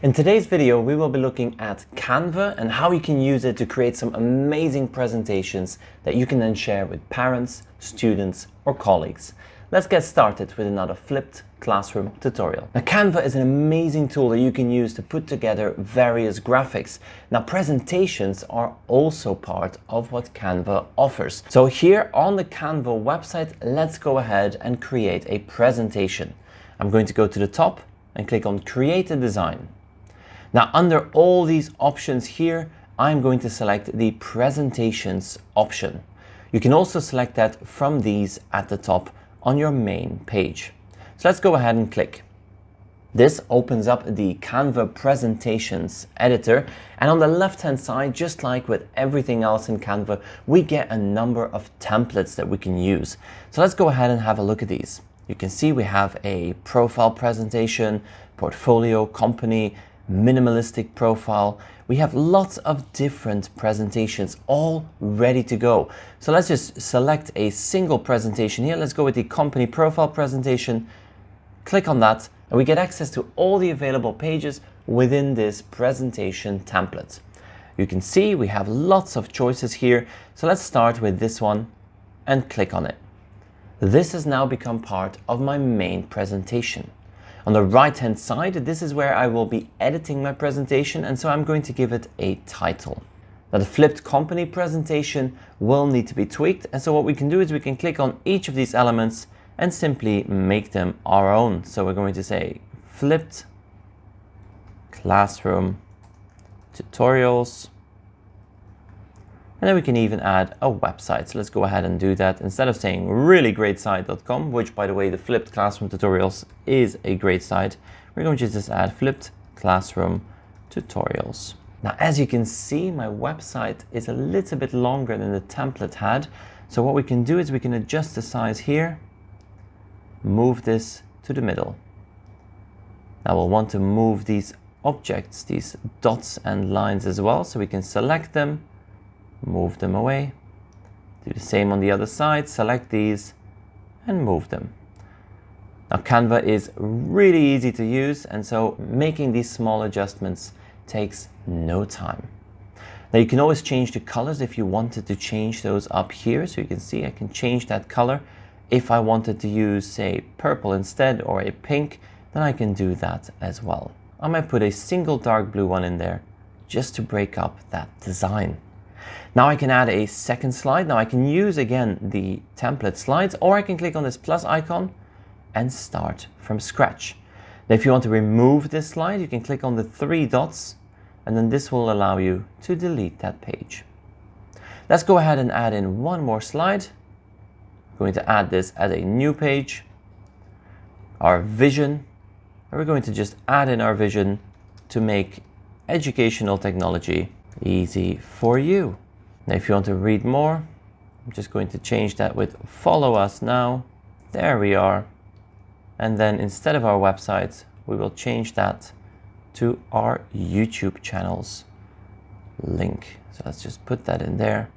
In today's video, we will be looking at Canva and how you can use it to create some amazing presentations that you can then share with parents, students, or colleagues. Let's get started with another flipped classroom tutorial. Now, Canva is an amazing tool that you can use to put together various graphics. Now, presentations are also part of what Canva offers. So here on the Canva website, let's go ahead and create a presentation. I'm going to go to the top and click on Create a Design. Now, under all these options here, I'm going to select the Presentations option. You can also select that from these at the top on your main page. So let's go ahead and click. This opens up the Canva Presentations editor, and on the left-hand side, just like with everything else in Canva, we get a number of templates that we can use. So let's go ahead and have a look at these. You can see we have a profile presentation, portfolio, company, minimalistic profile. We have lots of different presentations all ready to go. So let's just select a single presentation here. Let's go with the company profile presentation. Click on that and we get access to all the available pages within this presentation template. You can see we have lots of choices here. So let's start with this one and click on it. This has now become part of my main presentation. On the right-hand side, this is where I will be editing my presentation, and so I'm going to give it a title. Now, the flipped company presentation will need to be tweaked, and so what we can do is we can click on each of these elements and simply make them our own. So we're going to say flipped classroom tutorials, and then we can even add a website. So let's go ahead and do that. Instead of saying reallegreatsite.com, which by the way, the flipped classroom tutorials is a great site, we're going to just add flipped classroom tutorials. Now, as you can see, my website is a little bit longer than the template had. So what we can do is we can adjust the size here, move this to the middle. Now we'll want to move these objects, these dots and lines as well. So we can select them, move them away, do the same on the other side, select these and move them. Now, Canva is really easy to use, and so making these small adjustments takes no time. Now, you can always change the colors if you wanted to change those up here. So you can see I can change that color. If I wanted to use, say, purple instead or a pink, then I can do that as well. I might put a single dark blue one in there just to break up that design. Now I can add a second slide. Now I can use again the template slides, or I can click on this plus icon and start from scratch. Now, if you want to remove this slide, you can click on the three dots, and then this will allow you to delete that page. Let's go ahead and add in one more slide. I'm going to add this as a new page, our vision, and we're going to just add in our vision to make educational technology easy for you. Now, if you want to read more, I'm just going to change that with follow us now. There we are. And then instead of our website, we will change that to our YouTube channel's link. So let's just put that in there.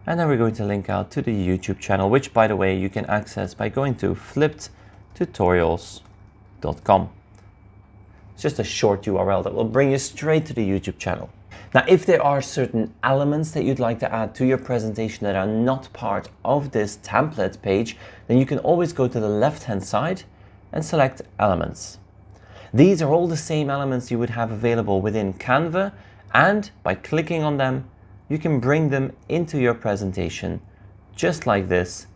And then we're going to link out to the YouTube channel, which by the way, you can access by going to flippedtutorials.com. It's just a short URL that will bring you straight to the YouTube channel. Now, if there are certain elements that you'd like to add to your presentation that are not part of this template page, then you can always go to the left-hand side and select Elements. These are all the same elements you would have available within Canva, and by clicking on them, you can bring them into your presentation just like this.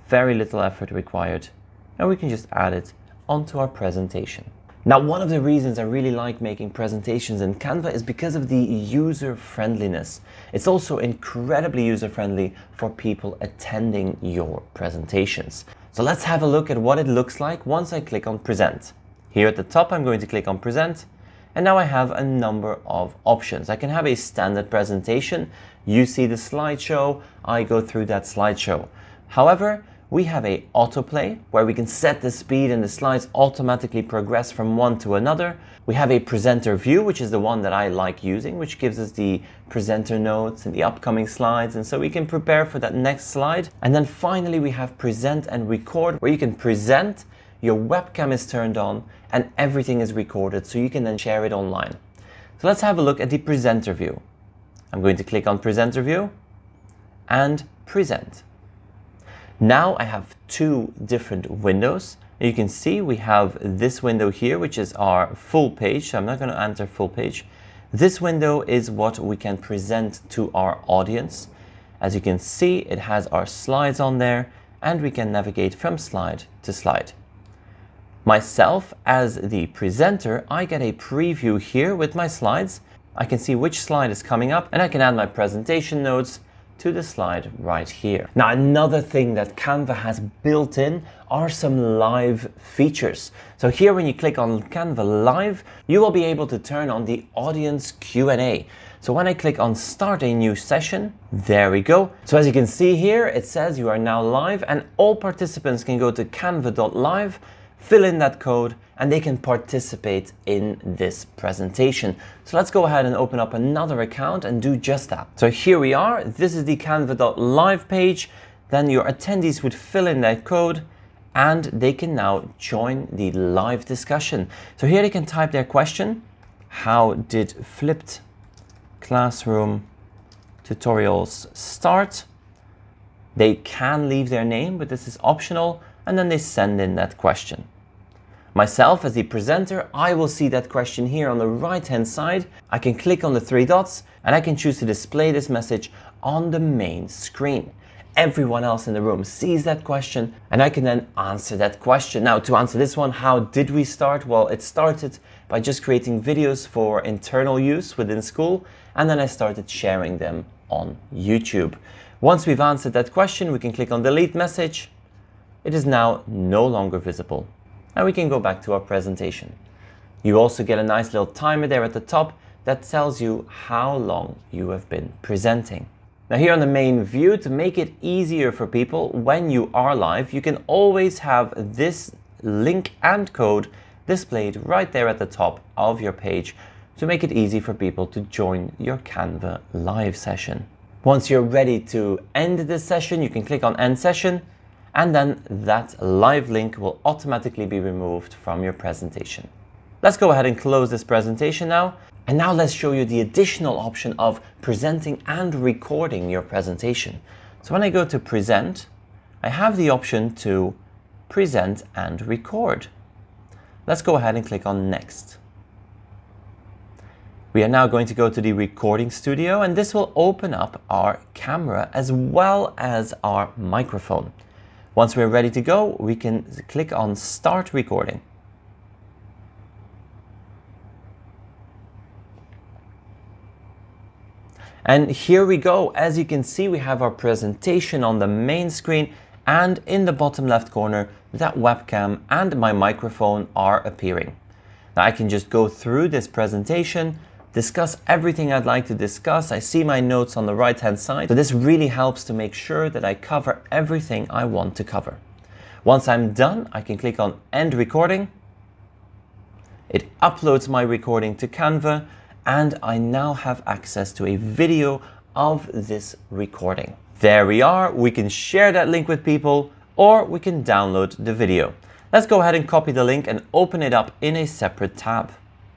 Very little effort required, and we can just add it onto our presentation. Now, one of the reasons I really like making presentations in Canva is because of the user-friendliness. It's also incredibly user-friendly for people attending your presentations. So let's have a look at what it looks like once I click on Present. Here at the top, I'm going to click on Present, and now I have a number of options. I can have a standard presentation. You see the slideshow, I go through that slideshow. However, we have a autoplay where we can set the speed and the slides automatically progress from one to another. We have a presenter view, which is the one that I like using, which gives us the presenter notes and the upcoming slides, and so we can prepare for that next slide. And then finally we have present and record, where you can present your webcam is turned on, and everything is recorded so you can then share it online. So let's have a look at the presenter view. I'm going to click on presenter view and present. Now I have two different windows. You can see we have this window here, which is our full page. So I'm not going to enter full page. This window is what we can present to our audience. As you can see, it has our slides on there, and we can navigate from slide to slide. Myself, as the presenter, I get a preview here with my slides. I can see which slide is coming up, and I can add my presentation notes to the slide right here. Now, another thing that Canva has built in are some live features. So here, when you click on Canva Live, you will be able to turn on the audience Q&A. So when I click on Start a New Session, there we go. So as you can see here, it says you are now live, and all participants can go to canva.live, fill in that code, and they can participate in this presentation. So let's go ahead and open up another account and do just that. So here we are. This is the canva.live page. Then your attendees would fill in their code, and they can now join the live discussion. So here they can type their question. How did flipped classroom tutorials start? They can leave their name, but this is optional, and then they send in that question. Myself, as the presenter, I will see that question here on the right-hand side. I can click on the three dots, and I can choose to display this message on the main screen. Everyone else in the room sees that question, and I can then answer that question. Now, to answer this one, how did we start? Well, it started by just creating videos for internal use within school, and then I started sharing them on YouTube. Once we've answered that question, we can click on delete message. It is now no longer visible, and we can go back to our presentation. You also get a nice little timer there at the top that tells you how long you have been presenting. Now here on the main view, to make it easier for people when you are live, you can always have this link and code displayed right there at the top of your page to make it easy for people to join your Canva live session. Once you're ready to end this session, you can click on End Session, and then that live link will automatically be removed from your presentation. Let's go ahead and close this presentation now. And now let's show you the additional option of presenting and recording your presentation. So when I go to Present, I have the option to present and record. Let's go ahead and click on Next. We are now going to go to the recording studio, and this will open up our camera as well as our microphone. Once we're ready to go, we can click on Start Recording. And here we go. As you can see, we have our presentation on the main screen, and in the bottom left corner, that webcam and my microphone are appearing. Now I can just go through this presentation, discuss everything I'd like to discuss. I see my notes on the right-hand side. So this really helps to make sure that I cover everything I want to cover. Once I'm done, I can click on End Recording. It uploads my recording to Canva, and I now have access to a video of this recording. There we are. We can share that link with people, or we can download the video. Let's go ahead and copy the link and open it up in a separate tab.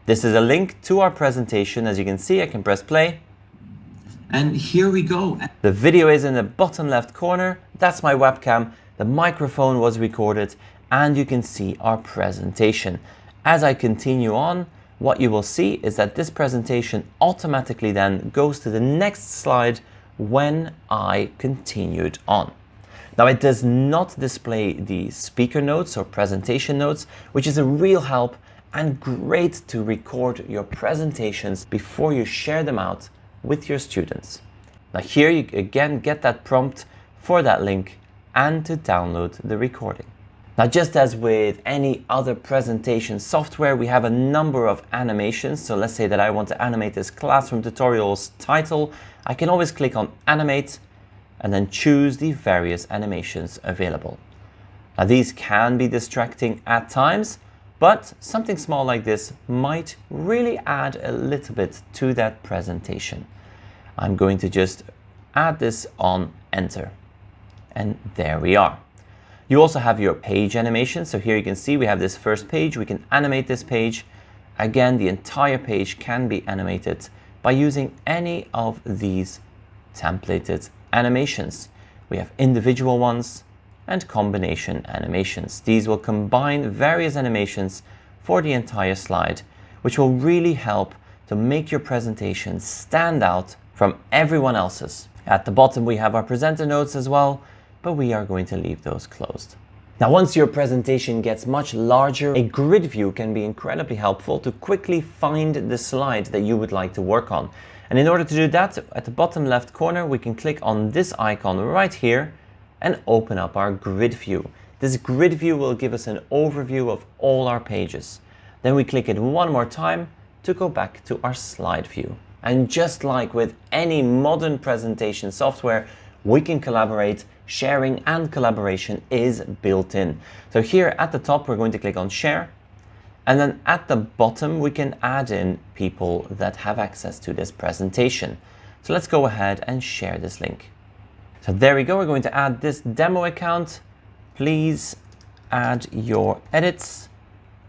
This is a link to our presentation. As you can see, I can press play. And here we go. The video is in the bottom left corner. That's my webcam. The microphone was recorded, and you can see our presentation. As I continue on, what you will see is that this presentation automatically then goes to the next slide when I continued on. Now, it does not display the speaker notes or presentation notes, which is a real help and great to record your presentations before you share them out with your students. Now here you again get that prompt for that link and to download the recording. Now, just as with any other presentation software, we have a number of animations. So let's say that I want to animate this classroom tutorials title. I can always click on Animate and then choose the various animations available. Now, these can be distracting at times, but something small like this might really add a little bit to that presentation. I'm going to just add this on Enter, and there we are. You also have your page animation. So here you can see we have this first page. We can animate this page. Again, the entire page can be animated by using any of these templated animations. We have individual ones and combination animations. These will combine various animations for the entire slide, which will really help to make your presentation stand out from everyone else's. At the bottom, we have our presenter notes as well, but we are going to leave those closed. Now, once your presentation gets much larger, a grid view can be incredibly helpful to quickly find the slide that you would like to work on. And in order to do that, at the bottom left corner, we can click on this icon right here and open up our grid view. This grid view will give us an overview of all our pages. Then we click it one more time to go back to our slide view. And just like with any modern presentation software, we can collaborate. Sharing and collaboration is built in. So here at the top, we're going to click on share. And then at the bottom, we can add in people that have access to this presentation. So let's go ahead and share this link. So there we go. We're going to add this demo account. Please add your edits.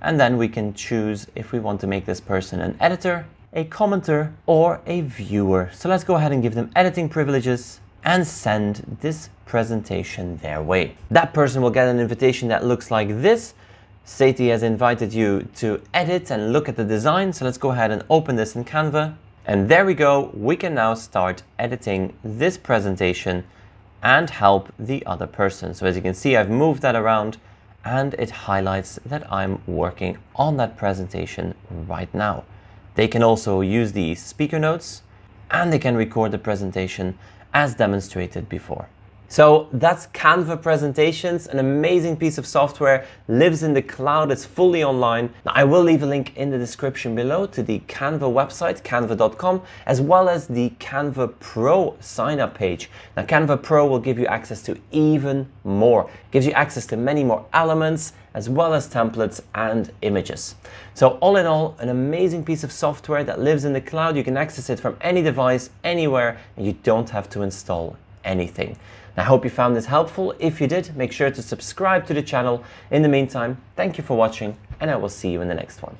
And then we can choose if we want to make this person an editor, a commenter, or a viewer. So let's go ahead and give them editing privileges and send this presentation their way. That person will get an invitation that looks like this. Sati has invited you to edit and look at the design. So let's go ahead and open this in Canva. And there we go. We can now start editing this presentation and help the other person. So as you can see, I've moved that around and it highlights that I'm working on that presentation right now. They can also use the speaker notes and they can record the presentation as demonstrated before. So that's Canva Presentations, an amazing piece of software, lives in the cloud, it's fully online. Now, I will leave a link in the description below to the Canva website, canva.com, as well as the Canva Pro sign-up page. Now, Canva Pro will give you access to even more. It gives you access to many more elements, as well as templates and images. So all in all, an amazing piece of software that lives in the cloud. You can access it from any device, anywhere, and you don't have to install anything. I hope you found this helpful. If you did, make sure to subscribe to the channel. In the meantime, thank you for watching, and I will see you in the next one.